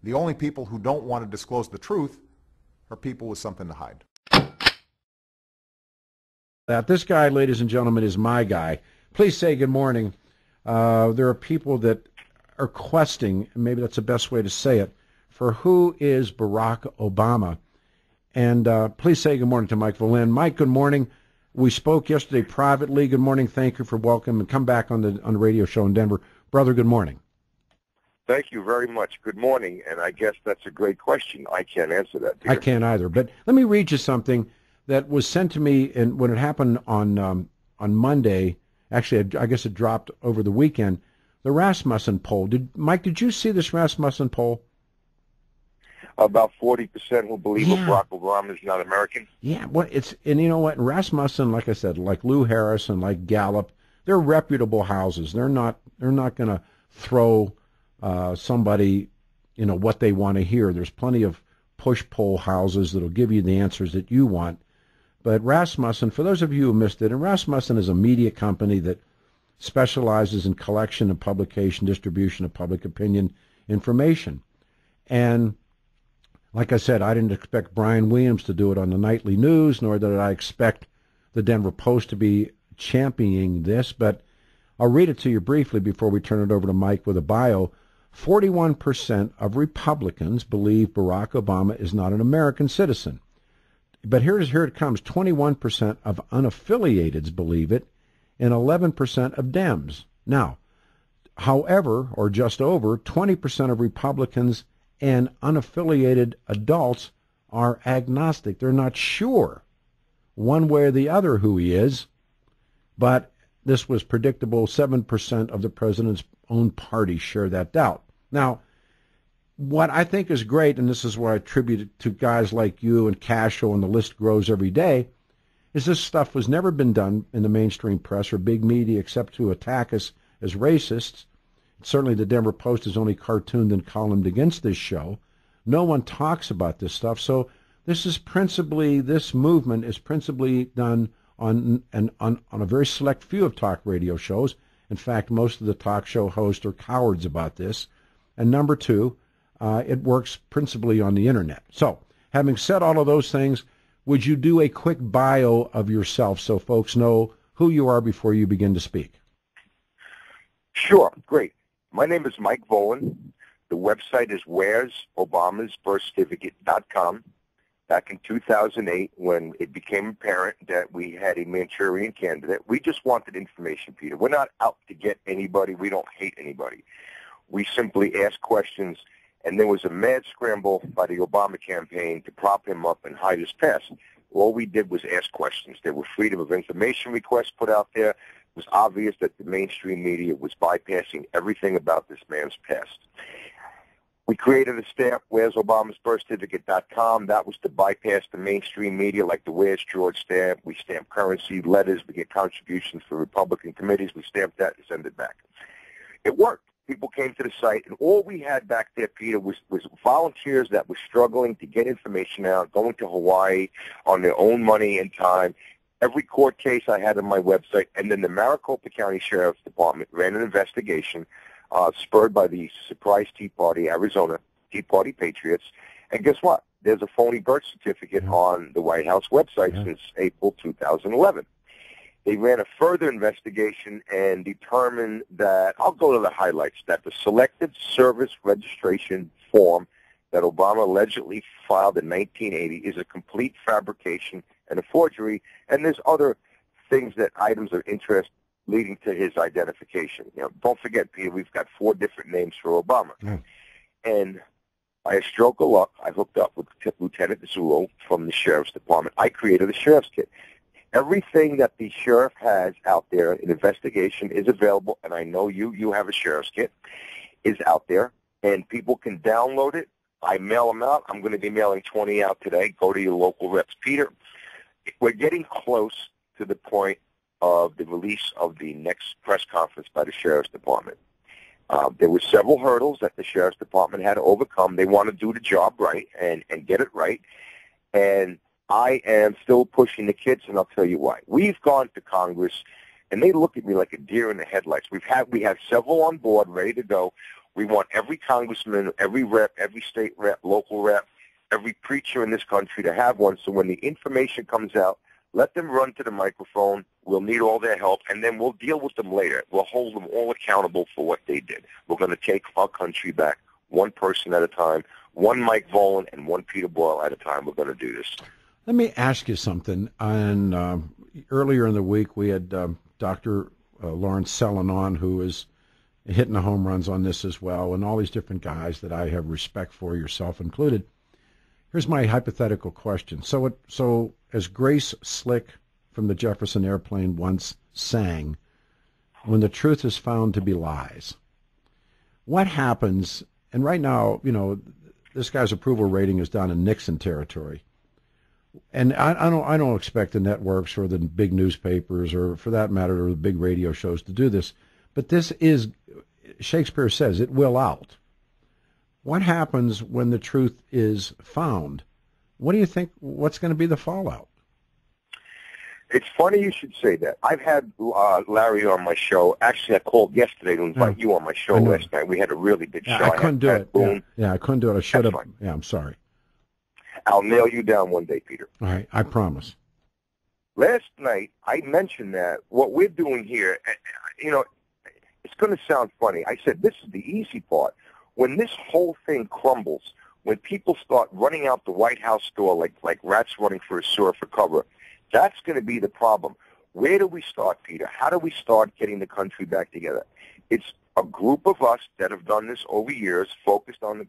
The only people who don't want to disclose the truth are people with something to hide. This guy, ladies and gentlemen, is my guy. Please say good morning. There are people that are questing, maybe that's the best way to say it, for who is Barack Obama. And please say good morning to Mike Volin. Mike, good morning. We spoke yesterday privately. Good morning. Thank you for welcome and come back on the radio show in Denver. Brother, good morning. Thank you very much. Good morning. And I guess that's a great question. I can't answer that, Peter. I can't either. But let me read you something that was sent to me and when it happened on Monday. Actually, I guess it dropped over the weekend. The Rasmussen poll. Mike, did you see this Rasmussen poll? About 40% who believe Barack Obama is not American. Yeah, and you know what? Rasmussen, like I said, like Lou Harris and like Gallup, they're reputable houses. They're not going to throw somebody, what they want to hear. There's plenty of push poll houses that'll give you the answers that you want. But Rasmussen, for those of you who missed it, and Rasmussen is a media company that specializes in collection and publication, distribution of public opinion information. And like I said, I didn't expect Brian Williams to do it on the nightly news, nor did I expect the Denver Post to be championing this, but I'll read it to you briefly before we turn it over to Mike with a bio. 41% of Republicans believe Barack Obama is not an American citizen. But here it comes. 21% of unaffiliateds believe it, and 11% of Dems. Now, however, or just over, 20% of Republicans and unaffiliated adults are agnostic. They're not sure one way or the other who he is, but this was predictable. 7% of the president's own party share that doubt. Now, what I think is great, and this is where I attribute it to guys like you and Cashel, and the list grows every day, is this stuff was never been done in the mainstream press or big media except to attack us as racists. Certainly the Denver Post is only cartooned and columned against this show. No one talks about this stuff. So this movement is principally done on a very select few of talk radio shows. In fact, most of the talk show hosts are cowards about this. And number two, it works principally on the internet. So having said all of those things, would you do a quick bio of yourself so folks know who you are before you begin to speak? Sure. Great. My name is Mike Volin. The website is where'sobamasbirthcertificate.com. Back in 2008, when it became apparent that we had a Manchurian candidate, we just wanted information, Peter. We're not out to get anybody. We don't hate anybody. We simply ask questions, and there was a mad scramble by the Obama campaign to prop him up and hide his past. All we did was ask questions. There were freedom of information requests put out there. It was obvious that the mainstream media was bypassing everything about this man's past. We created a stamp, where'sobamasbirthcertificate.com. That was to bypass the mainstream media like the Where's George stamp. We stamp currency, letters. We get contributions for Republican committees. We stamp that and send it back. It worked. People came to the site, and all we had back there, Peter, was volunteers that were struggling to get information out, going to Hawaii on their own money and time. Every court case I had on my website, and then the Maricopa County Sheriff's Department ran an investigation spurred by the surprise Tea Party, Arizona Tea Party Patriots. And guess what? There's a phony birth certificate on the White House website since April 2011. They ran a further investigation and determined that, I'll go to the highlights, that the Selective Service Registration Form that Obama allegedly filed in 1980 is a complete fabrication and a forgery, and there's other things items of interest leading to his identification. Don't forget, Peter, we've got 4 different names for Obama. And by a stroke of luck, I hooked up with Lieutenant Zullo from the Sheriff's Department. I created a Sheriff's Kit. Everything that the sheriff has out there in investigation is available, and I know you have a Sheriff's Kit, is out there, and people can download it. I mail them out. I'm going to be mailing 20 out today. Go to your local reps. Peter, we're getting close to the point of the release of the next press conference by the Sheriff's Department. There were several hurdles that the Sheriff's Department had to overcome. They want to do the job right and get it right, and I am still pushing the kids, and I'll tell you why. We've gone to Congress, and they look at me like a deer in the headlights. We have several on board, ready to go. We want every congressman, every rep, every state rep, local rep, every preacher in this country to have one, so when the information comes out, let them run to the microphone. We'll need all their help, and then we'll deal with them later. We'll hold them all accountable for what they did. We're going to take our country back one person at a time, one Mike Volan and one Peter Boyle at a time. We're going to do this. Let me ask you something. And earlier in the week, we had Dr. Lawrence Sellin on, who is hitting the home runs on this as well, and all these different guys that I have respect for, yourself included. Here's my hypothetical question. So as Grace Slick from the Jefferson Airplane once sang, when the truth is found to be lies, what happens? And right now, you know, this guy's approval rating is down in Nixon territory. And I don't expect the networks or the big newspapers, or for that matter, or the big radio shows to do this. But this is, Shakespeare says, it will out. What happens when the truth is found? What do you think, what's going to be the fallout? It's funny you should say that. I've had Larry on my show. Actually, I called yesterday to invite you on my show last night. We had a really good show. I couldn't do it. Yeah, I couldn't do it. I should have. Yeah, I'm sorry. I'll nail you down one day, Peter. All right, I promise. Last night, I mentioned that what we're doing here, you know, it's going to sound funny. I said this is the easy part. When this whole thing crumbles, when people start running out the White House door like rats running for a sewer for cover, that's going to be the problem. Where do we start, Peter? How do we start getting the country back together? It's a group of us that have done this over years, focused on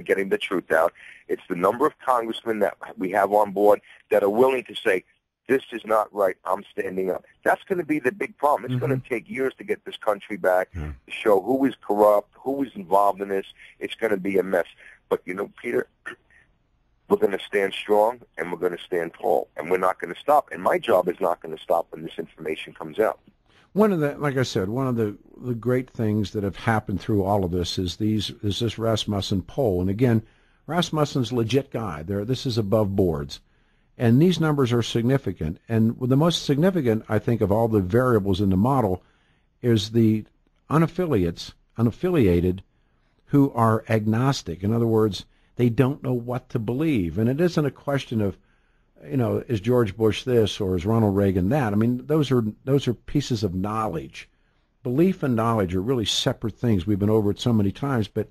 getting the truth out. It's the number of congressmen that we have on board that are willing to say, this is not right, I'm standing up. That's going to be the big problem. It's going to take years to get this country back, to show who is corrupt, who is involved in this. It's going to be a mess. But, you know, Peter, we're going to stand strong, and we're going to stand tall, and we're not going to stop. And my job is not going to stop when this information comes out. One of the, like I said, one of the great things that have happened through all of this is this Rasmussen poll. And again, Rasmussen's a legit guy. This is above boards. And these numbers are significant. And the most significant, I think, of all the variables in the model is the unaffiliated who are agnostic. In other words, they don't know what to believe. And it isn't a question of, you know, is George Bush this or is Ronald Reagan that? I mean, those are pieces of knowledge. Belief and knowledge are really separate things. We've been over it so many times, but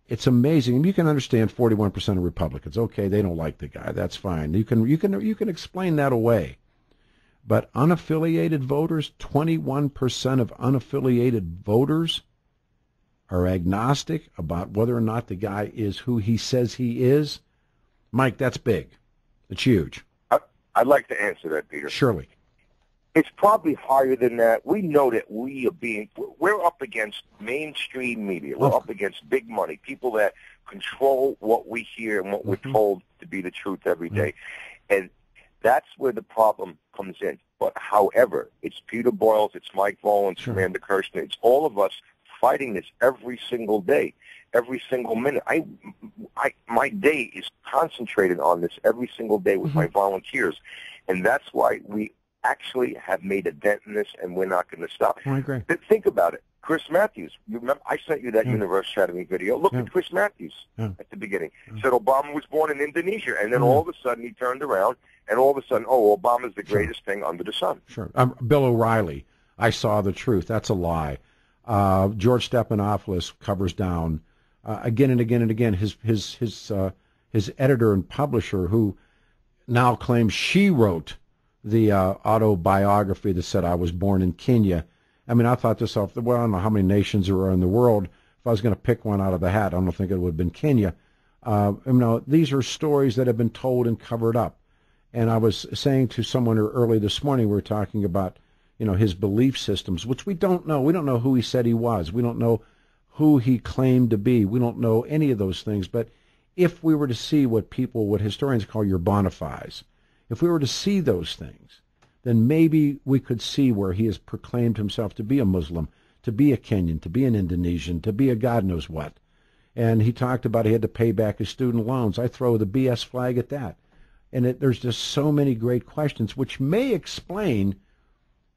it's amazing. You can understand 41% of Republicans. Okay, they don't like the guy. That's fine. You can explain that away. But unaffiliated voters, 21% of unaffiliated voters are agnostic about whether or not the guy is who he says he is. Mike, that's big. It's huge. I'd like to answer that, Peter. Surely. It's probably higher than that. We know that we're up against mainstream media. We're up against big money, people that control what we hear and what we're told to be the truth every day. And that's where the problem comes in. But however, it's Peter Boyles, it's Mike Volan, it's Amanda Kirshner, it's all of us fighting this every single day, every single minute. My day is concentrated on this every single day with my volunteers. And that's why we actually have made a dent in this, and we're not going to stop. I agree. But think about it. Chris Matthews, you remember, I sent you that Universe Academy video. Look at Chris Matthews at the beginning. Said Obama was born in Indonesia, and then all of a sudden he turned around, and all of a sudden, Obama's the greatest thing under the sun. Sure. Bill O'Reilly, I saw the truth. That's a lie. George Stephanopoulos covers down again and again and again. His editor and publisher, who now claims she wrote the autobiography that said I was born in Kenya. I mean, I thought to myself, well, I don't know how many nations there are in the world. If I was going to pick one out of the hat, I don't think it would have been Kenya. These are stories that have been told and covered up. And I was saying to someone early this morning, we were talking about, his belief systems, which we don't know. We don't know who he said he was. We don't know who he claimed to be. We don't know any of those things. But if we were to see what historians call your bona fides, if we were to see those things, then maybe we could see where he has proclaimed himself to be a Muslim, to be a Kenyan, to be an Indonesian, to be a God knows what. And he talked about he had to pay back his student loans. I throw the BS flag at that. And there's just so many great questions, which may explain,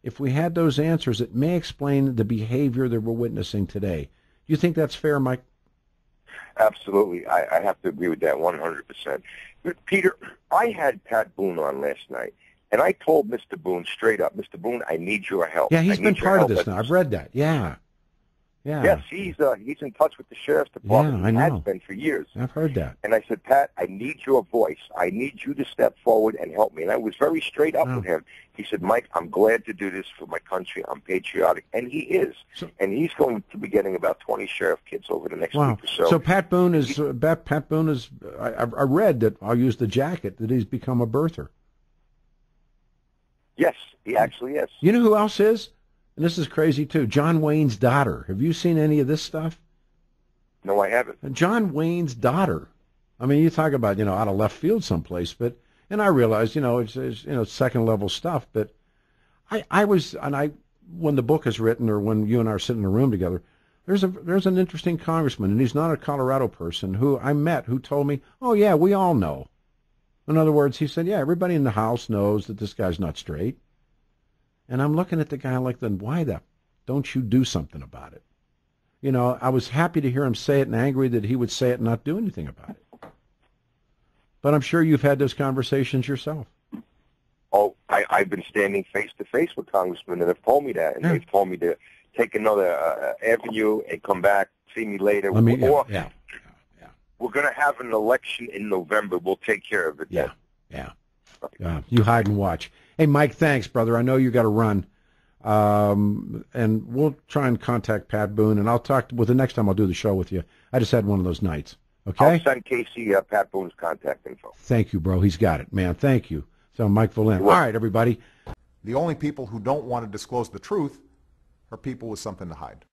if we had those answers, it may explain the behavior that we're witnessing today. You think that's fair, Mike? Absolutely. I have to agree with that 100%. Peter, I had Pat Boone on last night, and I told Mr. Boone straight up, Mr. Boone, I need your help. Yeah, he's I been need your part of help this now. I've read that. Yeah. Yeah. Yes, he's in touch with the sheriff's department. Yeah, I He know. has been for years. I've heard that. And I said, Pat, I need your voice. I need you to step forward and help me. And I was very straight up with him. He said, Mike, I'm glad to do this for my country. I'm patriotic. And he is. And he's going to be getting about 20 sheriff kits over the next week or so. So Pat Boone is, I read that, I'll use the jacket, that he's become a birther. Yes, he actually is. You know who else is? And this is crazy, too. John Wayne's daughter. Have you seen any of this stuff? No, I haven't. John Wayne's daughter. I mean, you talk about, out of left field someplace, but, and I realize, it's second level stuff, but when the book is written or when you and I are sitting in a room together, there's an interesting congressman, and he's not a Colorado person, who I met who told me, oh, yeah, we all know. In other words, he said, yeah, everybody in the House knows that this guy's not straight. And I'm looking at the guy like, then why don't you do something about it? I was happy to hear him say it and angry that he would say it and not do anything about it. But I'm sure you've had those conversations yourself. Oh, I've been standing face-to-face with congressmen that have told me that, and they've told me to take another avenue and come back, see me later. We're going to have an election in November. We'll take care of it then. Yeah. You hide and watch. Hey, Mike, thanks, brother. I know you got to run. And we'll try and contact Pat Boone, and I'll talk with the next time I'll do the show with you. I just had one of those nights. Okay? I'll send Casey Pat Boone's contact info. Thank you, bro. He's got it, man. Thank you. So, Mike Volin. All right, everybody. The only people who don't want to disclose the truth are people with something to hide.